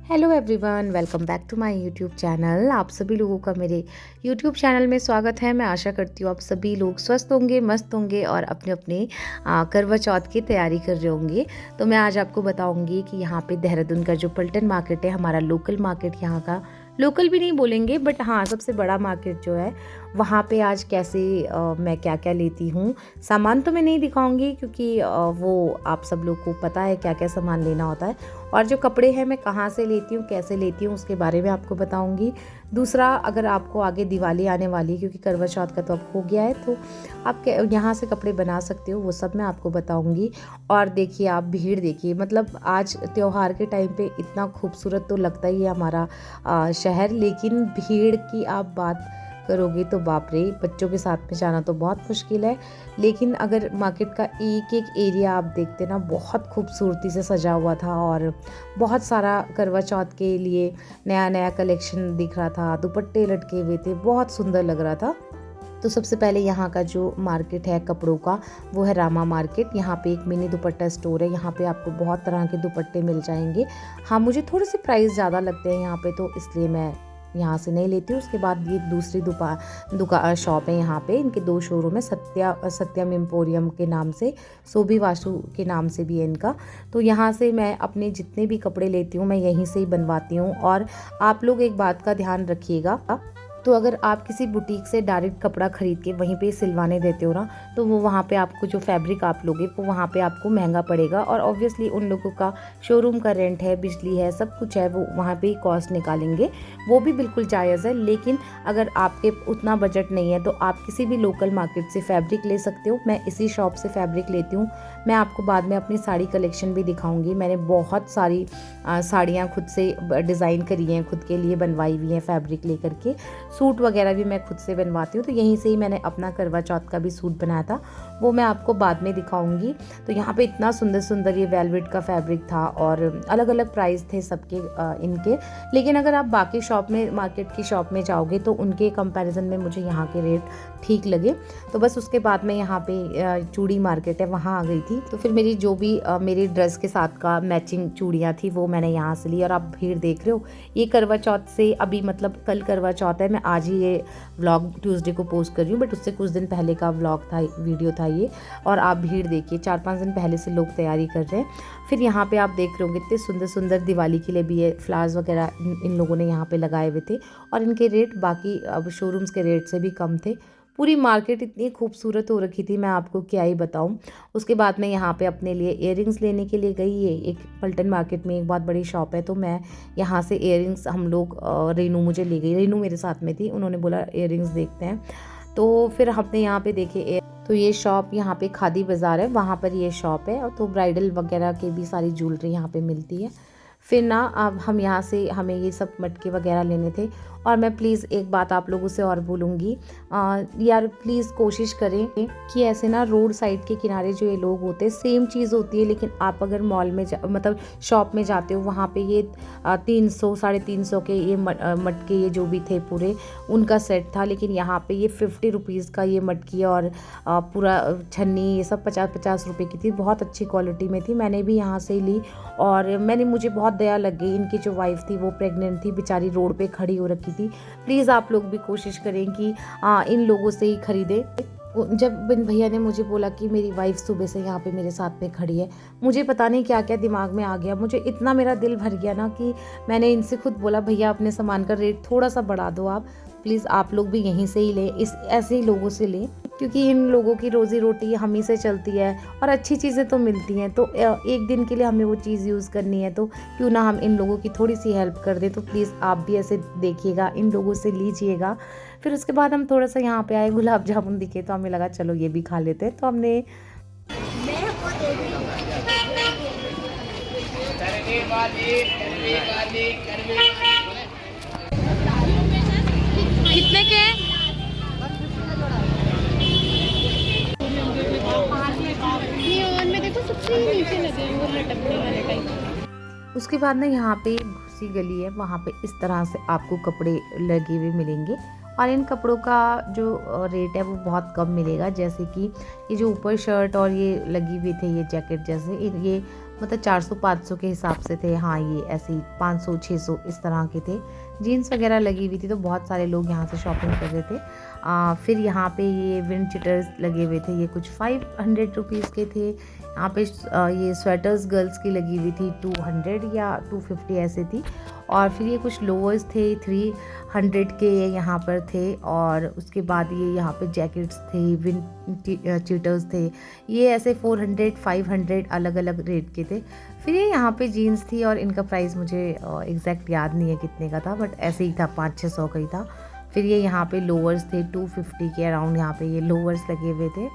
Hello everyone, welcome back to my YouTube channel. आप सभी लोगों का मेरे यूट्यूब चैनल में स्वागत है। मैं आशा करती हूँ आप सभी लोग स्वस्थ होंगे, मस्त होंगे और अपने अपने करवा चौथ की तैयारी कर रहे होंगे। तो मैं आज आपको बताऊंगी कि यहाँ पे देहरादून का जो पलटन मार्केट है, हमारा लोकल मार्केट, यहाँ का लोकल भी नहीं बोलेंगे बट हाँ सबसे बड़ा मार्केट जो है, वहाँ पे आज कैसे मैं क्या क्या लेती हूँ। सामान तो मैं नहीं दिखाऊंगी क्योंकि वो आप सब लोग को पता है क्या क्या सामान लेना होता है, और जो कपड़े हैं मैं कहाँ से लेती हूँ, कैसे लेती हूँ, उसके बारे में आपको बताऊंगी। दूसरा, अगर आपको आगे दिवाली आने वाली है क्योंकि करवा चौथ का तो अब हो गया है, तो आप यहाँ से कपड़े बना सकते हो, वो सब मैं आपको बताऊंगी। और देखिए, आप भीड़ देखिए, मतलब आज त्योहार के टाइम पे इतना खूबसूरत तो लगता ही है हमारा शहर, लेकिन भीड़ की आप बात करोगे तो बाप रे, बच्चों के साथ में जाना तो बहुत मुश्किल है। लेकिन अगर मार्केट का एक एक एरिया आप देखते ना, बहुत खूबसूरती से सजा हुआ था और बहुत सारा करवा चौथ के लिए नया नया कलेक्शन दिख रहा था, दुपट्टे लटके हुए थे, बहुत सुंदर लग रहा था। तो सबसे पहले यहाँ का जो मार्केट है कपड़ों का, वो है रामा मार्केट। यहाँ पे एक मिनी दुपट्टा स्टोर है, यहाँ पे आपको बहुत तरह के दुपट्टे मिल जाएंगे। हाँ, मुझे थोड़े से प्राइस ज़्यादा लगते हैं यहाँ पे, तो इसलिए मैं यहाँ से नहीं लेती हूँ। उसके बाद ये दूसरी दुकान शॉप है, यहाँ पे इनके दो शोरूम है, सत्यम एम्पोरियम के नाम से, सोभी वासु के नाम से भी है इनका। तो यहाँ से मैं अपने जितने भी कपड़े लेती हूँ मैं यहीं से ही बनवाती हूँ। और आप लोग एक बात का ध्यान रखिएगा, तो अगर आप किसी बुटीक से डायरेक्ट कपड़ा खरीद के वहीं पे सिलवाने देते हो ना, तो वो वहाँ पे आपको जो फैब्रिक आप लोगे वो वहाँ पे आपको महंगा पड़ेगा, और ऑब्वियसली उन लोगों का शोरूम का रेंट है, बिजली है, सब कुछ है, वो वहाँ पे ही कॉस्ट निकालेंगे, वो भी बिल्कुल जायज़ है। लेकिन अगर आपके उतना बजट नहीं है तो आप किसी भी लोकल मार्केट से फैब्रिक ले सकते हो। मैं इसी शॉप से फैब्रिक लेती हूँ। मैं आपको बाद में अपनी साड़ी कलेक्शन भी दिखाऊंगी। मैंने बहुत सारी साड़ियाँ खुद से डिज़ाइन करी हैं, खुद के लिए बनवाई हुई हैं फैब्रिक लेकर के। सूट वगैरह भी मैं खुद से बनवाती हूँ, तो यहीं से ही मैंने अपना करवा चौथ का भी सूट बनाया था, वो मैं आपको बाद में दिखाऊंगी। तो यहाँ पे इतना सुंदर सुंदर ये वेलवेट का फैब्रिक था और अलग अलग प्राइस थे सबके इनके। लेकिन अगर आप बाकी शॉप में, मार्केट की शॉप में जाओगे तो उनके कंपैरिजन में मुझे यहाँ के रेट ठीक लगे। तो बस उसके बाद मैं यहाँ पे चूड़ी मार्केट है वहाँ आ गई थी। तो फिर मेरी जो भी मेरी ड्रेस के साथ का मैचिंग चूड़ियाँ थी वो मैंने यहाँ से ली। और आप भीड़ देख रहे हो, ये करवा चौथ से अभी, मतलब कल करवा चौथ है, मैं आज ही ये व्लॉग ट्यूसडे को पोस्ट कर रही हूँ, बट उससे कुछ दिन पहले का व्लॉग था, वीडियो था ये। और आप भीड़ देखिए, 4-5 दिन पहले से लोग तैयारी कर रहे हैं। फिर यहाँ पे आप देख रहे होंगे इतने सुंदर सुंदर दिवाली के लिए भी ये फ्लावर्स वगैरह इन लोगों ने यहाँ पे लगाए हुए थे, और इनके रेट बाकी अब शोरूम्स के रेट से भी कम थे। पूरी मार्केट इतनी खूबसूरत हो रखी थी, मैं आपको क्या ही बताऊं। उसके बाद मैं यहाँ पे अपने लिए इयररिंग्स लेने के लिए गई। ये एक पलटन मार्केट में एक बहुत बड़ी शॉप है, तो मैं यहाँ से इयररिंग्स, हम लोग रेनू मुझे ले गई, रेनू मेरे साथ में थी, उन्होंने बोला इयररिंग्स देखते हैं। तो फिर हमने यहाँ पे देखे, तो ये शॉप यहाँ पे खादी बाज़ार है, वहाँ पर ये शॉप है। तो ब्राइडल वगैरह के भी सारी ज्वेलरी यहाँ पे मिलती है। फिर ना अब हम यहाँ से, हमें ये सब मटके वगैरह लेने थे। और मैं प्लीज़ एक बात आप लोगों से और बोलूँगी, यार प्लीज़ कोशिश करें कि ऐसे ना रोड साइड के किनारे जो ये लोग होते हैं, सेम चीज़ होती है, लेकिन आप अगर मॉल में मतलब शॉप में जाते हो, वहाँ पे ये 300 350 के ये मटके, ये जो भी थे पूरे, उनका सेट था। लेकिन यहाँ पे ये 50 रुपीज़ का ये मटकी और पूरा छन्नी, ये सब 50-50 रुपये की थी, बहुत अच्छी क्वालिटी में थी। मैंने भी यहाँ से ली, और मुझे बहुत दया लग गई। इनकी जो वाइफ थी वो प्रेग्नेंट थी, बेचारी रोड पे खड़ी हो रखी थी। प्लीज़ आप लोग भी कोशिश करें कि इन लोगों से ही खरीदें। जब बिन भैया ने मुझे बोला कि मेरी वाइफ सुबह से यहाँ पे मेरे साथ में खड़ी है, मुझे पता नहीं क्या क्या दिमाग में आ गया, मुझे इतना मेरा दिल भर गया ना कि मैंने इनसे खुद बोला, भैया अपने सामान का रेट थोड़ा सा बढ़ा दो आप प्लीज़। आप लोग भी यहीं से ही लें, इस ऐसे ही लोगों से लें, क्योंकि इन लोगों की रोज़ी रोटी हम ही से चलती है और अच्छी चीज़ें तो मिलती हैं। तो एक दिन के लिए हमें वो चीज़ यूज़ करनी है, तो क्यों ना हम इन लोगों की थोड़ी सी हेल्प कर दें। तो प्लीज़ आप भी ऐसे देखिएगा, इन लोगों से लीजिएगा। फिर उसके बाद हम थोड़ा सा यहाँ पे आए, गुलाब जामुन दिखे तो हमें लगा चलो ये भी खा लेते हैं, तो हमने कितने के? ये और में देखो सबसे नीचे लगे हैं वो लटकने वाले टाइप। उसके बाद ना यहाँ पे घुसी गली है, वहाँ पे इस तरह से आपको कपड़े लगे हुए मिलेंगे। और इन कपड़ों का जो रेट है वो बहुत कम मिलेगा। जैसे कि ये जो ऊपर शर्ट और ये लगी हुई थे, ये जैकेट जैसे, ये मतलब 400-500 के हिसाब से थे। हाँ, ये ऐसे ही 500-600 इस तरह के थे। जीन्स वगैरह लगी हुई थी, तो बहुत सारे लोग यहाँ से शॉपिंग कर रहे थे। फिर यहाँ पे ये विंड चिटर्स लगे हुए थे, ये कुछ 500 रुपीज़ के थे। यहाँ पे ये स्वेटर्स गर्ल्स की लगी हुई थी 200 या 250 ऐसे थी। और फिर ये कुछ लोअर्स थे 300 के ये यहाँ पर थे। और उसके बाद ये यहाँ पे जैकेट्स थे, विंड चीटर्स थे, ये ऐसे 400-500 अलग अलग रेट के थे। फिर ये यहाँ पे जीन्स थी और इनका प्राइस मुझे एग्जैक्ट याद नहीं है कितने का था, बट ऐसे ही था, 500-600 का ही था। फिर ये यहाँ पे लोअर्स थे 250 के अराउंड, यहाँ पे ये लोअर्स लगे हुए थे।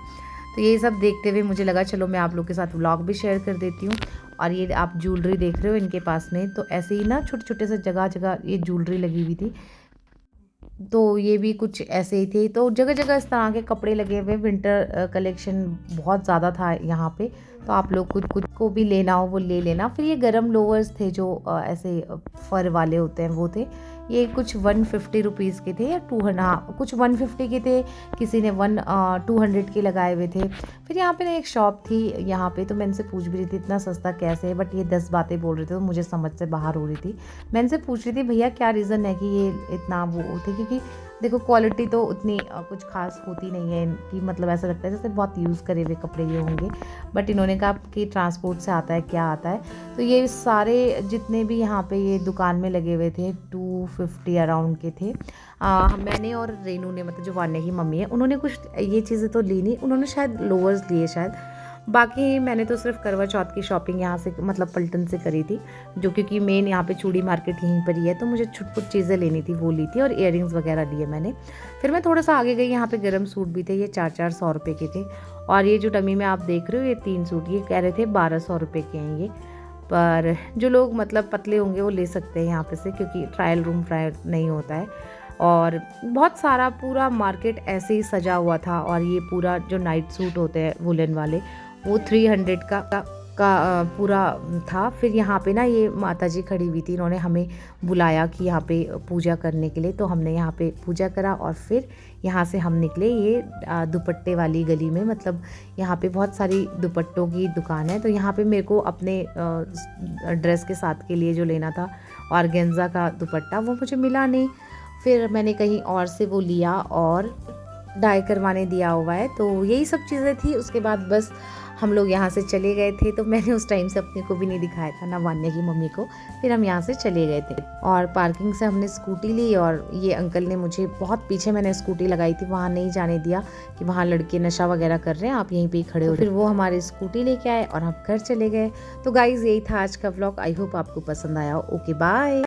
तो ये सब देखते हुए मुझे लगा चलो मैं आप लोग के साथ व्लॉग भी शेयर कर देती हूँ। और ये आप ज्वेलरी देख रहे हो इनके पास में, तो ऐसे ही ना छोटे छोटे से जगह जगह ये ज्वेलरी लगी हुई थी। तो ये भी कुछ ऐसे ही थे, तो जगह जगह इस तरह के कपड़े लगे हुए। विंटर कलेक्शन बहुत ज़्यादा था यहाँ पे, तो आप लोग खुद को भी लेना हो वो ले लेना। फिर ये गरम लोअर्स थे जो ऐसे फर वाले होते हैं, वो थे। ये कुछ 150 रुपीज़ के थे या 200, हाँ कुछ 150 के थे, किसी ने 200 के लगाए हुए थे। फिर यहाँ पे ना एक शॉप थी यहाँ पे, तो मैं इनसे पूछ भी रही थी इतना सस्ता कैसे है, बट ये 10 बातें बोल रहे थे, तो मुझे समझ से बाहर हो रही थी। मैं इनसे पूछ रही थी भैया क्या रीज़न है कि ये इतना वो थे, क्योंकि देखो क्वालिटी तो उतनी कुछ खास होती नहीं है इनकी, मतलब ऐसा लगता है जैसे बहुत यूज़ करे हुए कपड़े ये होंगे। बट इन्होंने कहा कि ट्रांसपोर्ट से आता है, क्या आता है। तो ये सारे जितने भी यहाँ पे ये दुकान में लगे हुए थे 250 अराउंड के थे। मैंने और रेनू ने, मतलब जो वान्या की मम्मी है, उन्होंने कुछ ये चीज़ें तो ली नहीं, उन्होंने शायद लोअर्स लिए शायद। बाकी मैंने तो सिर्फ करवा चौथ की शॉपिंग यहाँ से, मतलब पलटन से करी थी, जो क्योंकि मेन यहाँ पे चूड़ी मार्केट यहीं पर ही है, तो मुझे छुटपुट चीज़ें लेनी थी, वो ली थी। और इयररिंग्स वगैरह लिए मैंने। फिर मैं थोड़ा सा आगे गई, यहाँ पे गर्म सूट भी थे, ये 400 रुपये के थे। और ये जो डमी में आप देख रहे हो ये 3 सूट, ये कह रहे थे 1200 रुपये के हैं ये। पर जो लोग मतलब पतले होंगे वो ले सकते हैं यहाँ पे से, क्योंकि ट्रायल रूम ट्रायल नहीं होता है। और बहुत सारा पूरा मार्केट ऐसे ही सजा हुआ था। और ये पूरा जो नाइट सूट होते हैं वुलन वाले, वो 300 का पूरा था। फिर यहाँ पे ना ये माता जी खड़ी हुई थी, इन्होंने हमें बुलाया कि यहाँ पे पूजा करने के लिए, तो हमने यहाँ पे पूजा करा। और फिर यहाँ से हम निकले ये दुपट्टे वाली गली में, मतलब यहाँ पे बहुत सारी दुपट्टों की दुकान है। तो यहाँ पे मेरे को अपने ड्रेस के साथ के लिए जो लेना था ऑर्गेन्जा का दुपट्टा, वो मुझे मिला नहीं। फिर मैंने कहीं और से वो लिया और डाई करवाने दिया हुआ है। तो यही सब चीज़ें थी। उसके बाद बस हम लोग यहाँ से चले गए थे, तो मैंने उस टाइम से अपने को भी नहीं दिखाया था, ना वान्या की मम्मी को। फिर हम यहाँ से चले गए थे और पार्किंग से हमने स्कूटी ली। और ये अंकल ने मुझे, बहुत पीछे मैंने स्कूटी लगाई थी, वहाँ नहीं जाने दिया कि वहाँ लड़के नशा वगैरह कर रहे हैं, आप यहीं पे ही खड़े हो। फिर वो हमारी स्कूटी लेके आए और हम घर चले गए। तो गाइज़ यही था आज का व्लॉग। आई होप आपको पसंद आया हो। Okay bye.